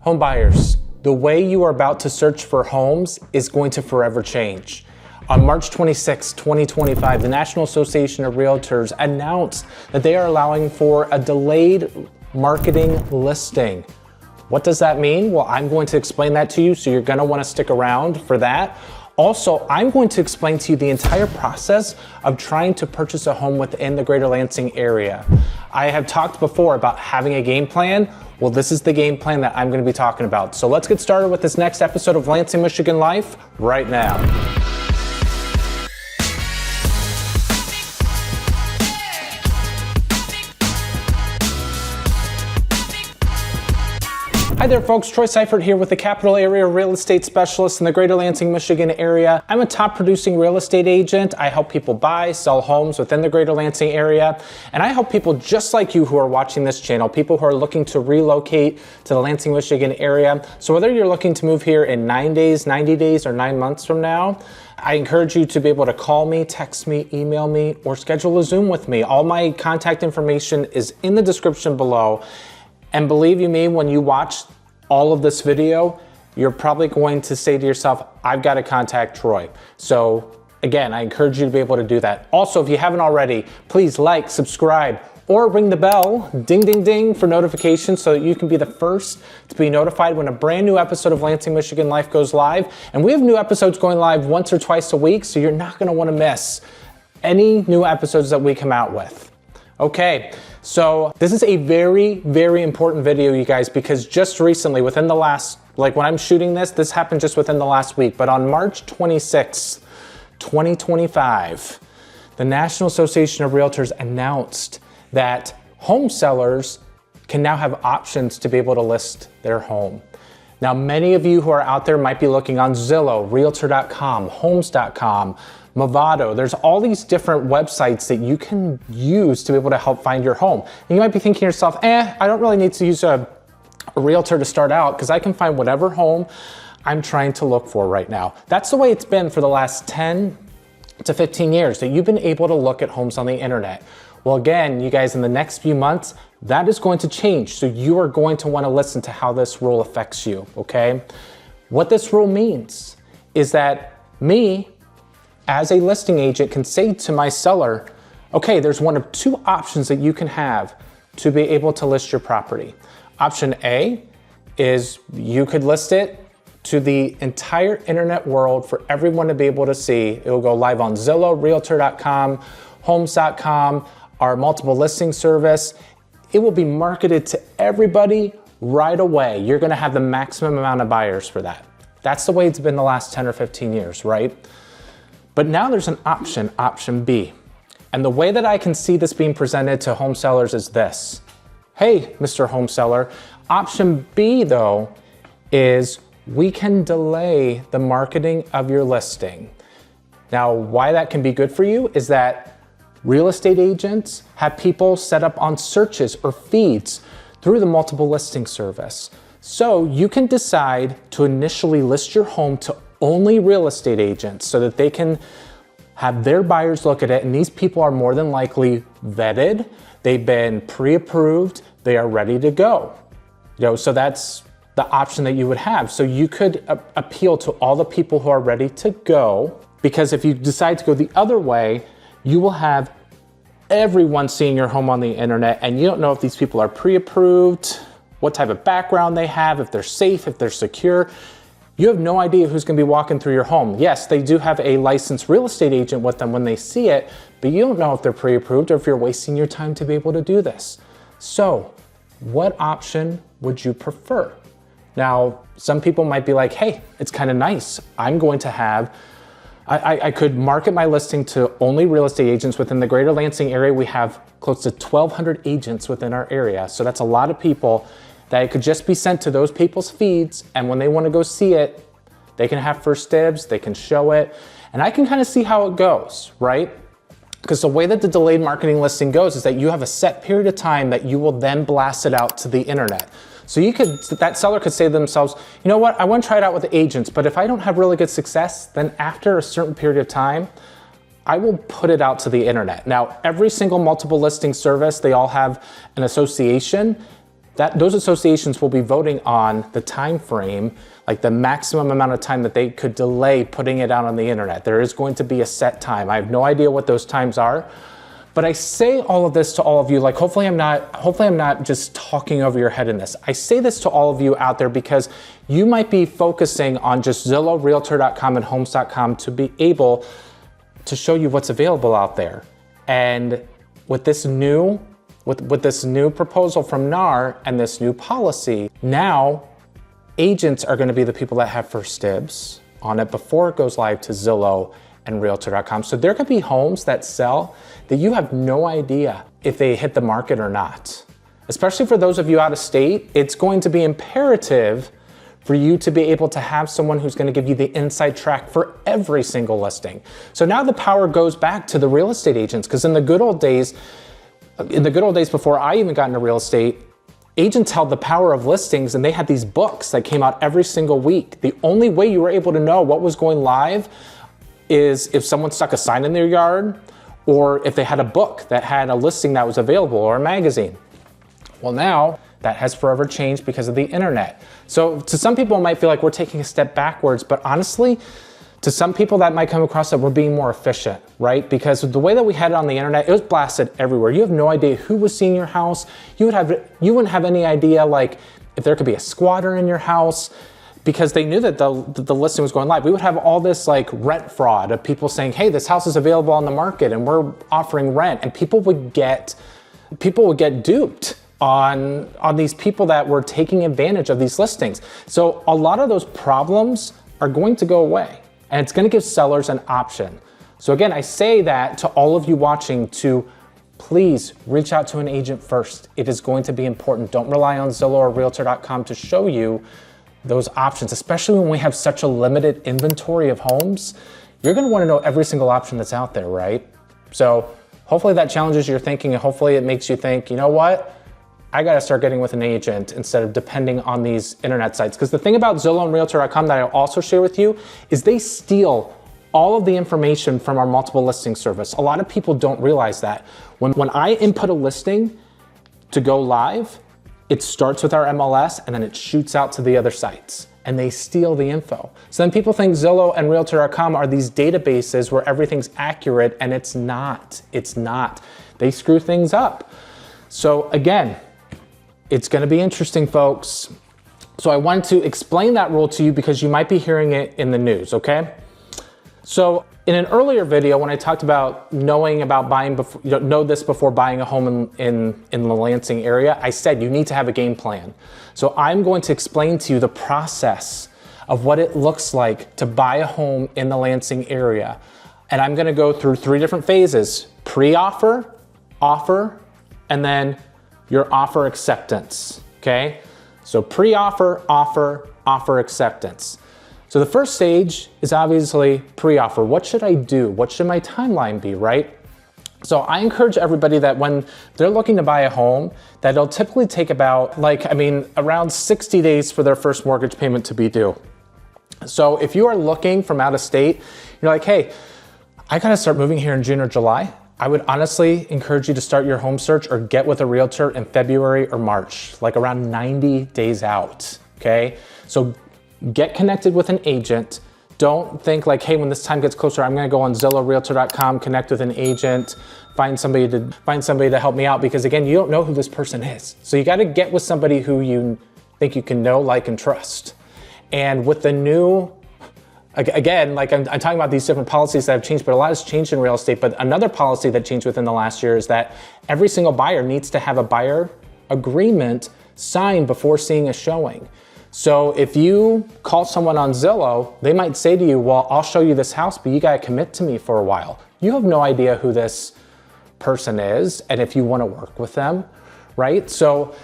Home buyers, the way you are about to search for homes is going to forever change. On March 26, 2025, the National Association of Realtors announced that they are allowing for a delayed marketing listing. What does that mean? Well, I'm going to explain that to you, so you're going to want to stick around for that. Also, I'm going to explain to you the entire process of trying to purchase a home within the greater Lansing area. I have talked before about having a game plan. Well, this is the game plan that I'm going to be talking about. So let's get started with this next episode of Lansing Michigan Life right now. Hi there folks, Troy Seifert here with the Capital Area Real Estate Specialist in the greater Lansing, Michigan area. I'm a top producing real estate agent. I help people buy, sell homes within the greater Lansing area. And I help people just like you who are watching this channel, people who are looking to relocate to the Lansing, Michigan area. So whether you're looking to move here in 9 days, 90 days, or 9 months from now, I encourage you to be able to call me, text me, email me, or schedule a Zoom with me. All my contact information is in the description below. And believe you me, when you watch all of this video, you're probably going to say to yourself, I've got to contact Troy. So again, I encourage you to be able to do that. Also, if you haven't already, please like, subscribe, or ring the bell, ding, ding, ding, for notifications so that you can be the first to be notified when a brand new episode of Lansing, Michigan Life goes live. And we have new episodes going live once or twice a week, so you're not going to want to miss any new episodes that we come out with. Okay, so this is a very, very important video, you guys, because just recently, within the last, like when I'm shooting this happened just within the last week, but on March 26, 2025, the National Association of Realtors announced that home sellers can now have options to be able to list their home. Now, many of you who are out there might be looking on Zillow, Realtor.com, Homes.com, Movado. There's all these different websites that you can use to be able to help find your home. And you might be thinking to yourself, I don't really need to use a realtor to start out because I can find whatever home I'm trying to look for right now. That's the way it's been for the last 10 to 15 years that you've been able to look at homes on the internet. Well, again, you guys, in the next few months, that is going to change. So you are going to want to listen to how this rule affects you, okay? What this rule means is that me, as a listing agent, can say to my seller, okay, there's one of two options that you can have to be able to list your property. Option A is you could list it to the entire internet world for everyone to be able to see. It will go live on Zillow, Realtor.com, Homes.com, our multiple listing service. It will be marketed to everybody right away. You're gonna have the maximum amount of buyers for that. That's the way it's been the last 10 or 15 years, right? But now there's an option, option B. And the way that I can see this being presented to home sellers is this. Hey, Mr. Home Seller, option B though is we can delay the marketing of your listing. Now, why that can be good for you is that real estate agents have people set up on searches or feeds through the multiple listing service. So you can decide to initially list your home to only real estate agents so that they can have their buyers look at it, and these people are more than likely vetted, they've been pre-approved, they are ready to go. So that's the option that you would have. So you could appeal to all the people who are ready to go, because if you decide to go the other way, you will have everyone seeing your home on the internet, and you don't know if these people are pre-approved, what type of background they have, if they're safe, if they're secure. You have no idea who's gonna be walking through your home. Yes, they do have a licensed real estate agent with them when they see it, but you don't know if they're pre-approved or if you're wasting your time to be able to do this. So, what option would you prefer? Now, some people might be like, hey, it's kind of nice. I'm going to have, I could market my listing to only real estate agents within the greater Lansing area. We have close to 1,200 agents within our area. So that's a lot of people that it could just be sent to those people's feeds, and when they want to go see it, they can have first dibs, they can show it, and I can kind of see how it goes, right? Because the way that the delayed marketing listing goes is that you have a set period of time that you will then blast it out to the internet. So that seller could say to themselves, you know what, I want to try it out with the agents, but if I don't have really good success, then after a certain period of time, I will put it out to the internet. Now, every single multiple listing service, they all have an association those associations will be voting on the time frame, like the maximum amount of time that they could delay putting it out on the internet. There is going to be a set time. I have no idea what those times are, but I say all of this to all of you, like hopefully I'm not just talking over your head in this. I say this to all of you out there because you might be focusing on just Zillow, Realtor.com, and Homes.com to be able to show you what's available out there. And with this new proposal from NAR and this new policy, now agents are going to be the people that have first dibs on it before it goes live to Zillow and Realtor.com. So there could be homes that sell that you have no idea if they hit the market or not. Especially for those of you out of state, it's going to be imperative for you to be able to have someone who's going to give you the inside track for every single listing. So now the power goes back to the real estate agents, because in the good old days before I even got into real estate, agents held the power of listings and they had these books that came out every single week. The only way you were able to know what was going live is if someone stuck a sign in their yard or if they had a book that had a listing that was available or a magazine. Well, now that has forever changed because of the internet. So to some people it might feel like we're taking a step backwards, but honestly, to some people that might come across that we're being more efficient, right? Because the way that we had it on the internet, it was blasted everywhere. You have no idea who was seeing your house. You wouldn't have any idea like if there could be a squatter in your house, because they knew that the listing was going live. We would have all this like rent fraud of people saying, hey, this house is available on the market and we're offering rent, and people would get duped on these people that were taking advantage of these listings. So a lot of those problems are going to go away, and it's going to give sellers an option. So again, I say that to all of you watching to please reach out to an agent first. It is going to be important. Don't rely on Zillow or Realtor.com to show you those options, especially when we have such a limited inventory of homes. You're going to want to know every single option that's out there, right? So hopefully that challenges your thinking, and hopefully it makes you think, you know what? I got to start getting with an agent instead of depending on these internet sites. Because the thing about Zillow and Realtor.com that I'll also share with you is they steal all of the information from our multiple listing service. A lot of people don't realize that. When I input a listing to go live, it starts with our MLS and then it shoots out to the other sites, and they steal the info. So then people think Zillow and Realtor.com are these databases where everything's accurate, and it's not. It's not. They screw things up. So again, it's going to be interesting, folks. So I wanted to explain that rule to you because you might be hearing it in the news, okay? So in an earlier video, when I talked about knowing about buying before, know this before buying a home in the Lansing area, I said you need to have a game plan. So I'm going to explain to you the process of what it looks like to buy a home in the Lansing area. And I'm going to go through 3 different phases: pre-offer, offer, and then your offer acceptance, okay? So pre-offer, offer, offer acceptance. So the first stage is obviously pre-offer. What should I do? What should my timeline be, right? So I encourage everybody that when they're looking to buy a home, that it'll typically take about around 60 days for their first mortgage payment to be due. So if you are looking from out of state, you're like, hey, I gotta start moving here in June or July. I would honestly encourage you to start your home search or get with a realtor in February or March, like around 90 days out, okay? So get connected with an agent. Don't think like, hey, when this time gets closer, I'm gonna go on Zillow, Realtor.com, connect with an agent, find somebody to help me out, because again, you don't know who this person is. So you gotta get with somebody who you think you can know, like, and trust. And with the new, again, like I'm talking about these different policies that have changed, but a lot has changed in real estate. But another policy that changed within the last year is that every single buyer needs to have a buyer agreement signed before seeing a showing. So if you call someone on Zillow, they might say to you, well, I'll show you this house, but you gotta commit to me for a while. You have no idea who this person is and if you wanna work with them, right? So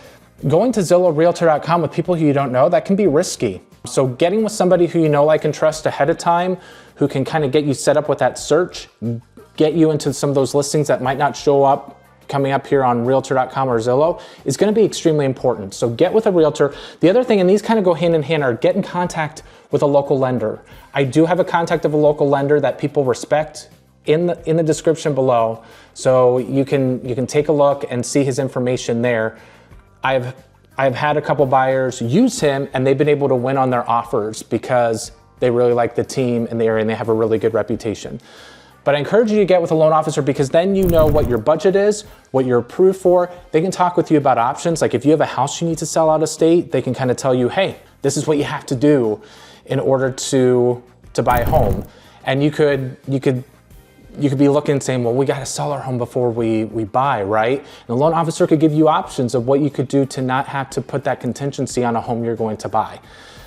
going to Zillow, Realtor.com with people who you don't know, that can be risky. So getting with somebody who you know, like, and trust ahead of time, who can kind of get you set up with that search, get you into some of those listings that might not show up coming up here on Realtor.com or Zillow, is going to be extremely important. So get with a realtor. The other thing, and these kind of go hand in hand, are get in contact with a local lender. I do have a contact of a local lender that people respect in the description below. So you can take a look and see his information there. I've I've had a couple buyers use him and they've been able to win on their offers because they really like the team in the area and they have a really good reputation. But I encourage you to get with a loan officer because then you know what your budget is, what you're approved for. They can talk with you about options. Like if you have a house you need to sell out of state, they can kind of tell you, hey, this is what you have to do in order to buy a home. And you could be looking and saying, well, we got to sell our home before we buy, right? And the loan officer could give you options of what you could do to not have to put that contingency on a home you're going to buy.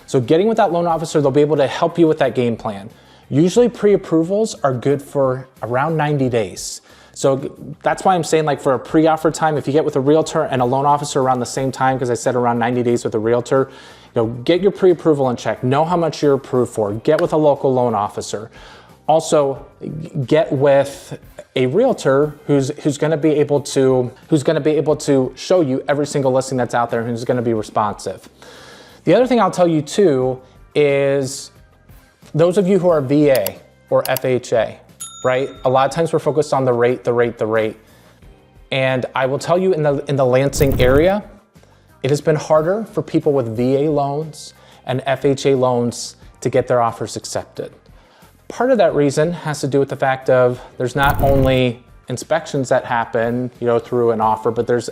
So getting with that loan officer, they'll be able to help you with that game plan. Usually pre-approvals are good for around 90 days. So that's why I'm saying like for a pre-offer time, if you get with a realtor and a loan officer around the same time, because I said around 90 days with a realtor, get your pre-approval in check, know how much you're approved for, get with a local loan officer. Also, get with a realtor who's going to be able to show you every single listing that's out there and who's going to be responsive. The other thing I'll tell you too is those of you who are VA or FHA, right? A lot of times we're focused on the rate. And I will tell you in the Lansing area, it has been harder for people with VA loans and FHA loans to get their offers accepted. Part of that reason has to do with the fact of there's not only inspections that happen, through an offer, but there's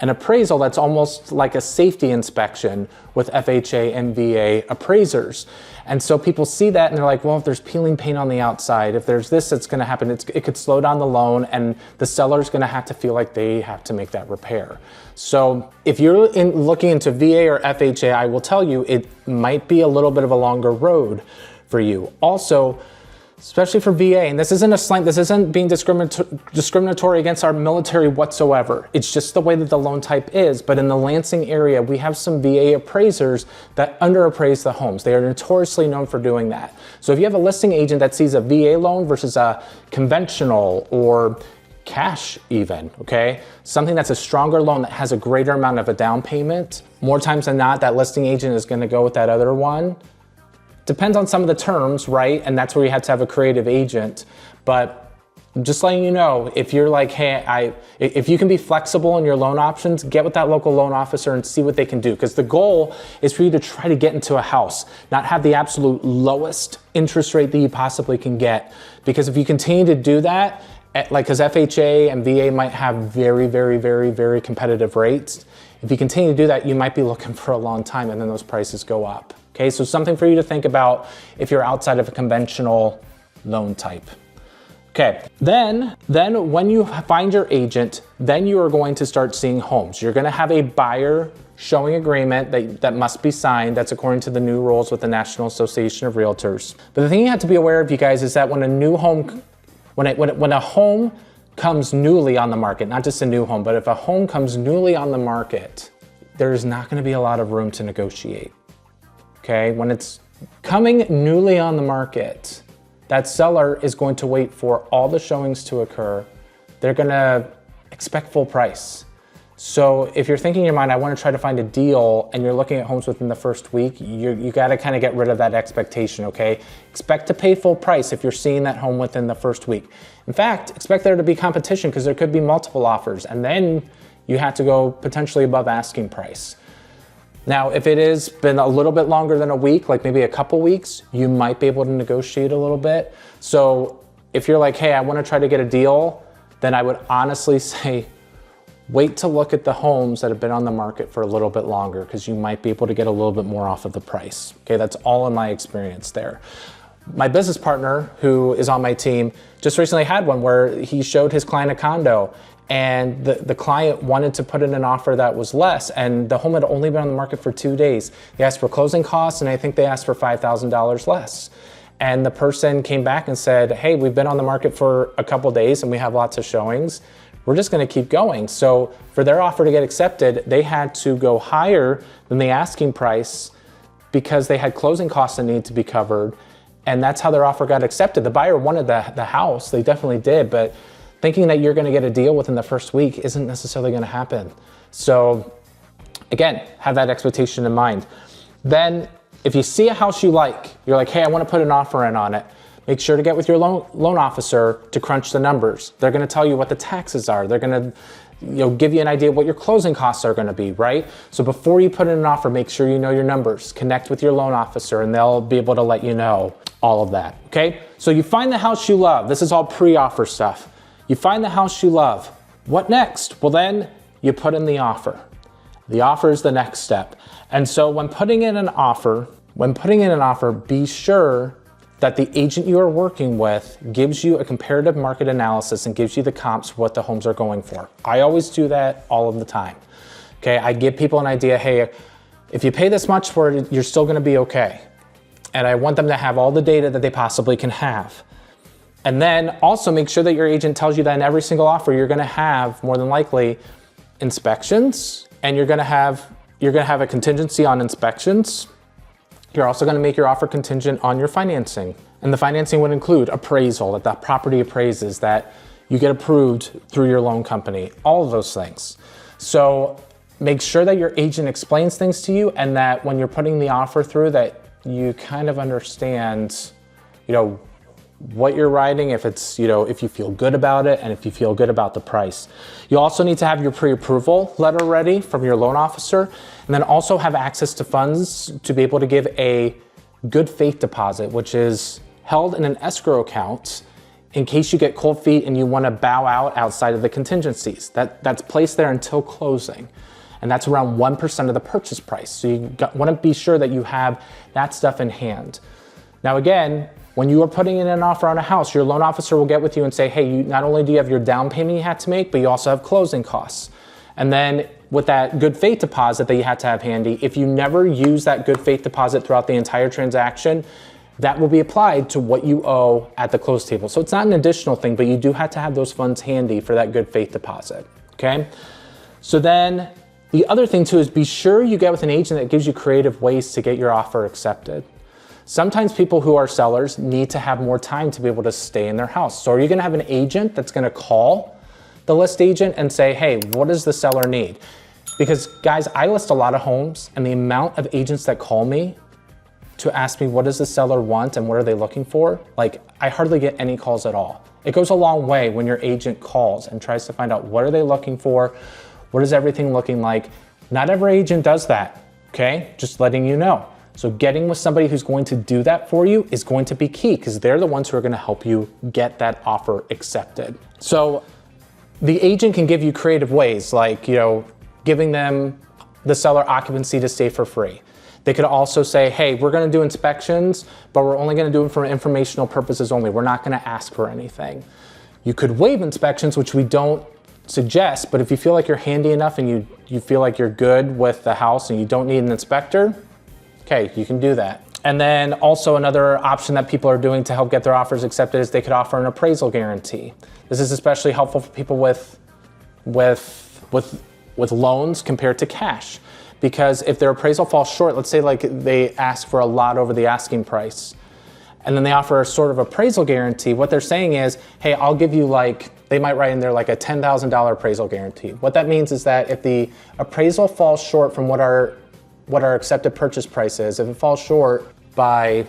an appraisal that's almost like a safety inspection with FHA and VA appraisers. And so people see that and they're like, well, if there's peeling paint on the outside, if there's this that's gonna happen, it could slow down the loan and the seller's gonna have to feel like they have to make that repair. So if you're looking into VA or FHA, I will tell you, it might be a little bit of a longer road for you. Also, especially for VA, and this isn't a slant, this isn't being discriminatory against our military whatsoever. It's just the way that the loan type is. But in the Lansing area, we have some VA appraisers that underappraise the homes. They are notoriously known for doing that. So if you have a listing agent that sees a VA loan versus a conventional or cash even, okay? Something that's a stronger loan that has a greater amount of a down payment, more times than not, that listing agent is gonna go with that other one. Depends on some of the terms, right? And that's where you have to have a creative agent. But just letting you know, if you're like, hey, if you can be flexible in your loan options, get with that local loan officer and see what they can do. Because the goal is for you to try to get into a house, not have the absolute lowest interest rate that you possibly can get. Because if you continue to do that, because FHA and VA might have very, very, very, very competitive rates. If you continue to do that, you might be looking for a long time and then those prices go up. Okay, so something for you to think about if you're outside of a conventional loan type. Okay, then when you find your agent, then you are going to start seeing homes. You're gonna have a buyer showing agreement that must be signed. That's according to the new rules with the National Association of Realtors. But the thing you have to be aware of, you guys, is that when a home comes newly on the market, not just a new home, but if a home comes newly on the market, there is not gonna be a lot of room to negotiate. Okay, when it's coming newly on the market, that seller is going to wait for all the showings to occur. They're gonna expect full price. So if you're thinking in your mind, I wanna try to find a deal and you're looking at homes within the first week, you gotta kind of get rid of that expectation, okay? Expect to pay full price if you're seeing that home within the first week. In fact, expect there to be competition because there could be multiple offers and then you have to go potentially above asking price. Now, if it has been a little bit longer than a week, like maybe a couple weeks, you might be able to negotiate a little bit. So if you're like, hey, I want to try to get a deal, then I would honestly say, wait to look at the homes that have been on the market for a little bit longer because you might be able to get a little bit more off of the price. Okay, that's all in my experience there. My business partner, who is on my team, just recently had one where he showed his client a condo and the client wanted to put in an offer that was less and the home had only been on the market for 2 days. They asked for closing costs and I think they asked for $5,000 less. And the person came back and said, hey, we've been on the market for a couple days and we have lots of showings. We're just gonna keep going. So for their offer to get accepted, they had to go higher than the asking price because they had closing costs that need to be covered. And that's how their offer got accepted. The buyer wanted the house, they definitely did, but thinking that you're gonna get a deal within the first week isn't necessarily gonna happen. So again, have that expectation in mind. Then if you see a house you like, you're like, hey, I wanna put an offer in on it, make sure to get with your loan officer to crunch the numbers. They're gonna tell you what the taxes are. They're gonna give you an idea of what your closing costs are going to be, right? So before you put in an offer, make sure you know your numbers. Connect with your loan officer and they'll be able to let you know all of that, okay? So you find the house you love. This is all pre-offer stuff. You find the house you love. What next? Well, then you put in the offer. The offer is the next step. And so when putting in an offer, be sure that the agent you are working with gives you a comparative market analysis and gives you the comps what the homes are going for. I always do that all of the time. Okay, I give people an idea, hey, if you pay this much for it, you're still gonna be okay. And I want them to have all the data that they possibly can have. And then also make sure that your agent tells you that in every single offer, you're gonna have more than likely inspections, and you're gonna have a contingency on inspections. You're also gonna make your offer contingent on your financing. And the financing would include appraisal, that the property appraises, that you get approved through your loan company, all of those things. So make sure that your agent explains things to you and that when you're putting the offer through that you kind of understand, what you're writing, if it's, if you feel good about it and if you feel good about the price. You also need to have your pre-approval letter ready from your loan officer, and then also have access to funds to be able to give a good faith deposit, which is held in an escrow account in case you get cold feet and you want to bow out outside of the contingencies. That's placed there until closing. And that's around 1% of the purchase price. So you want to be sure that you have that stuff in hand. Now again, when you are putting in an offer on a house, your loan officer will get with you and say, hey, not only do you have your down payment you had to make, but you also have closing costs. And then with that good faith deposit that you had to have handy, if you never use that good faith deposit throughout the entire transaction, that will be applied to what you owe at the close table. So it's not an additional thing, but you do have to have those funds handy for that good faith deposit, okay? So then the other thing too is be sure you get with an agent that gives you creative ways to get your offer accepted. Sometimes people who are sellers need to have more time to be able to stay in their house. So are you gonna have an agent that's gonna call the list agent and say, hey, what does the seller need? Because guys, I list a lot of homes and the amount of agents that call me to ask me what does the seller want and what are they looking for, like I hardly get any calls at all. It goes a long way when your agent calls and tries to find out what are they looking for, what is everything looking like. Not every agent does that, okay? Just letting you know. So getting with somebody who's going to do that for you is going to be key because they're the ones who are gonna help you get that offer accepted. So the agent can give you creative ways like, giving them the seller occupancy to stay for free. They could also say, hey, we're gonna do inspections, but we're only gonna do them for informational purposes only. We're not gonna ask for anything. You could waive inspections, which we don't suggest, but if you feel like you're handy enough and you feel like you're good with the house and you don't need an inspector, okay, you can do that. And then also another option that people are doing to help get their offers accepted is they could offer an appraisal guarantee. This is especially helpful for people with loans compared to cash. Because if their appraisal falls short, let's say like they ask for a lot over the asking price, and then they offer a sort of appraisal guarantee, what they're saying is, hey, I'll give you they might write in there like a $10,000 appraisal guarantee. What that means is that if the appraisal falls short from what our accepted purchase price is, if it falls short by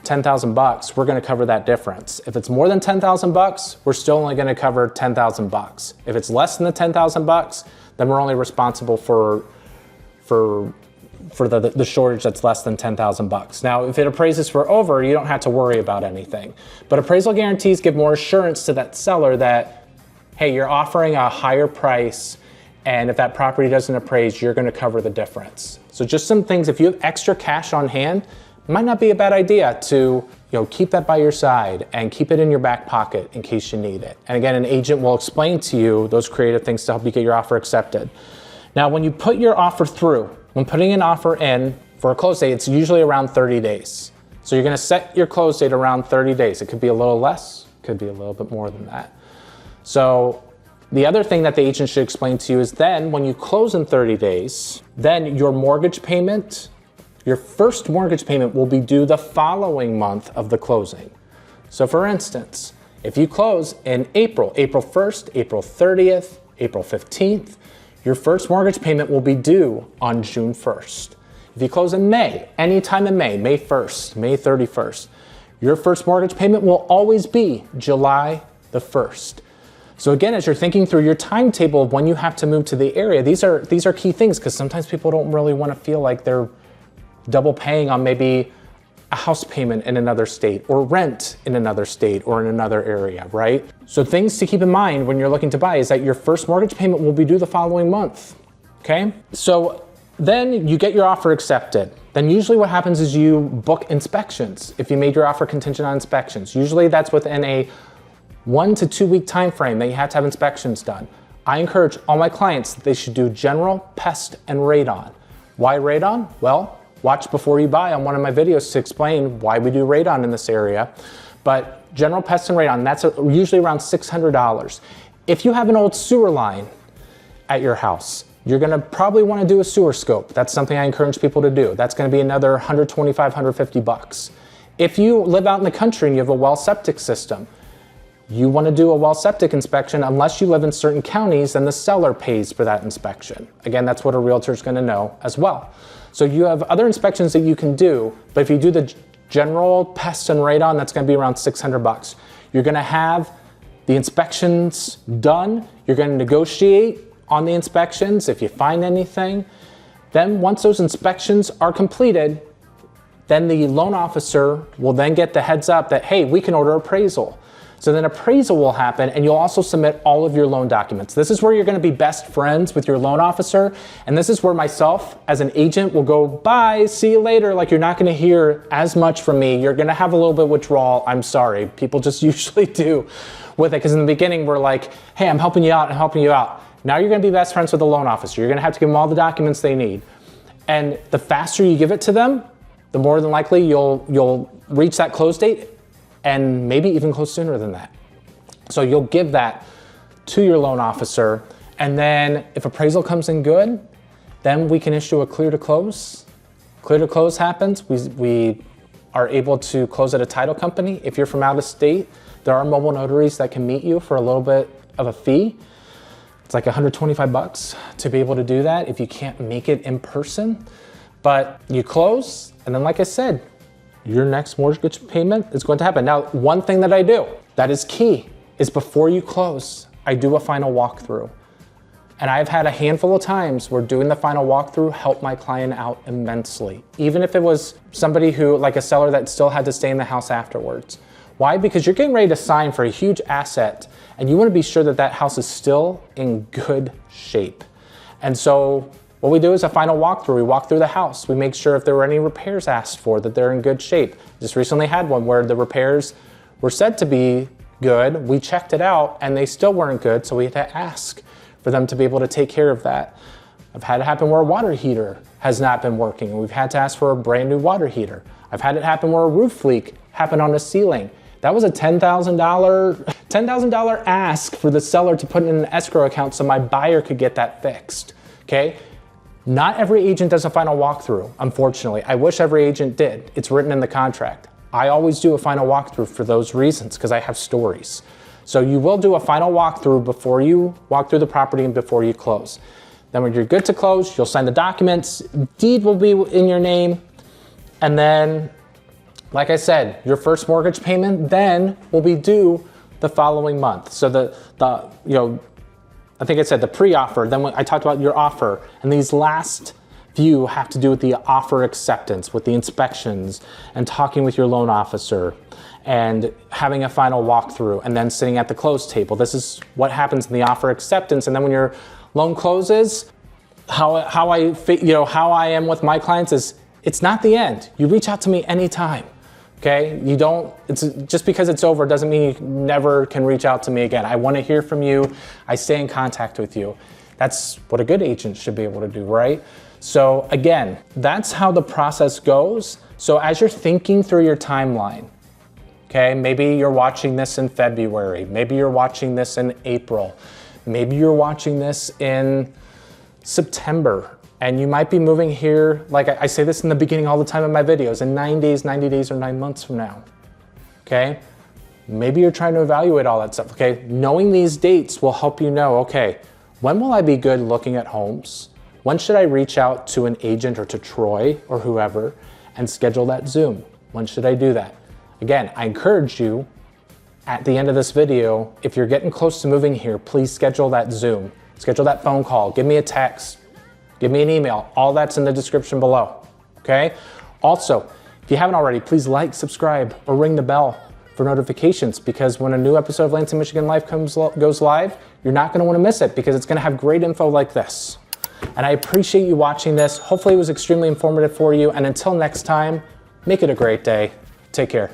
10,000 bucks, we're gonna cover that difference. If it's more than 10,000 bucks, we're still only gonna cover 10,000 bucks. If it's less than the 10,000 bucks, then we're only responsible for the shortage that's less than 10,000 bucks. Now, if it appraises for over, you don't have to worry about anything. But appraisal guarantees give more assurance to that seller that, hey, you're offering a higher price, and if that property doesn't appraise, you're gonna cover the difference. So just some things, if you have extra cash on hand, it might not be a bad idea to keep that by your side and keep it in your back pocket in case you need it. And again, an agent will explain to you those creative things to help you get your offer accepted. Now, when you put your offer through, when putting an offer in for a close date, it's usually around 30 days. So you're gonna set your close date around 30 days. It could be a little less, could be a little bit more than that. So the other thing that the agent should explain to you is then when you close in 30 days, then your mortgage payment, your first mortgage payment will be due the following month of the closing. So for instance, if you close in April 1st, April 30th, April 15th, your first mortgage payment will be due on June 1st. If you close in May, anytime in May, May 1st, May 31st, your first mortgage payment will always be July the 1st. So again, as you're thinking through your timetable of when you have to move to the area, these are key things, because sometimes people don't really want to feel like they're double paying on maybe a house payment in another state or rent in another state or in another area, right? So things to keep in mind when you're looking to buy is that your first mortgage payment will be due the following month, okay? So then you get your offer accepted. Then usually what happens is you book inspections. If you made your offer contingent on inspections, usually that's within a 1 to 2 week time frame that you have to have inspections done. I encourage all my clients that they should do general, pest, and radon. Why radon? Well, watch before you buy on one of my videos to explain why we do radon in this area. But general pest and radon, that's usually around $600. If you have an old sewer line at your house, you're gonna probably wanna do a sewer scope. That's something I encourage people to do. That's gonna be another $125, $150. If you live out in the country and you have a well septic system, you wanna do a well septic inspection. Unless you live in certain counties, then the seller pays for that inspection. Again, that's what a realtor's gonna know as well. So you have other inspections that you can do, but if you do the general pest and radon, that's gonna be around $600. You're gonna have the inspections done. You're gonna negotiate on the inspections if you find anything. Then once those inspections are completed, then the loan officer will then get the heads up that, hey, we can order appraisal. So then appraisal will happen, and you'll also submit all of your loan documents. This is where you're gonna be best friends with your loan officer, and this is where myself as an agent will go, bye, see you later. Like, you're not gonna hear as much from me. You're gonna have a little bit of withdrawal. I'm sorry, people just usually do with it, because in the beginning we're like, hey, I'm helping you out, I'm helping you out. Now you're gonna be best friends with the loan officer. You're gonna have to give them all the documents they need. And the faster you give it to them, the more than likely you'll reach that close date, and maybe even close sooner than that. So you'll give that to your loan officer, and then if appraisal comes in good, then we can issue a clear to close. Clear to close happens, we are able to close at a title company. If you're from out of state, there are mobile notaries that can meet you for a little bit of a fee. It's like $125 to be able to do that if you can't make it in person. But you close, and then like I said, your next mortgage payment is going to happen. Now, one thing that I do that is key is before you close, I do a final walkthrough. And I've had a handful of times where doing the final walkthrough helped my client out immensely. Even if it was somebody who, like a seller that still had to stay in the house afterwards. Why? Because you're getting ready to sign for a huge asset, and you want to be sure that that house is still in good shape. And so what we do is a final walkthrough. We walk through the house. We make sure if there were any repairs asked for, that they're in good shape. Just recently had one where the repairs were said to be good. We checked it out and they still weren't good, so we had to ask for them to be able to take care of that. I've had it happen where a water heater has not been working, and we've had to ask for a brand new water heater. I've had it happen where a roof leak happened on a ceiling. That was a $10,000 ask for the seller to put in an escrow account so my buyer could get that fixed, okay? Not every agent does a final walkthrough, unfortunately. I wish every agent did. It's written in the contract. I always do a final walkthrough for those reasons, because I have stories. So you will do a final walkthrough before you walk through the property and before you close. Then when you're good to close, you'll sign the documents, deed will be in your name, and then, like I said, your first mortgage payment then will be due the following month. So I think I said the pre-offer, then when I talked about your offer, and these last few have to do with the offer acceptance, with the inspections, and talking with your loan officer, and having a final walkthrough, and then sitting at the close table. This is what happens in the offer acceptance, and then when your loan closes, how I am with my clients is, it's not the end. You reach out to me anytime. Okay, it's just because it's over doesn't mean you never can reach out to me again. I want to hear from you. I stay in contact with you. That's what a good agent should be able to do, right? So again, that's how the process goes. So as you're thinking through your timeline, okay, maybe you're watching this in February, maybe you're watching this in April, maybe you're watching this in September, and you might be moving here, like I say this in the beginning all the time in my videos, in 9 days, 90 days, or 9 months from now, okay? Maybe you're trying to evaluate all that stuff, okay? Knowing these dates will help you know, okay, when will I be good looking at homes? When should I reach out to an agent or to Troy or whoever and schedule that Zoom? When should I do that? Again, I encourage you at the end of this video, if you're getting close to moving here, please schedule that Zoom, schedule that phone call, give me a text, give me an email. All that's in the description below, okay? Also, if you haven't already, please like, subscribe, or ring the bell for notifications, because when a new episode of Lansing Michigan Life goes live, you're not gonna wanna miss it because it's gonna have great info like this. And I appreciate you watching this. Hopefully it was extremely informative for you. And until next time, make it a great day. Take care.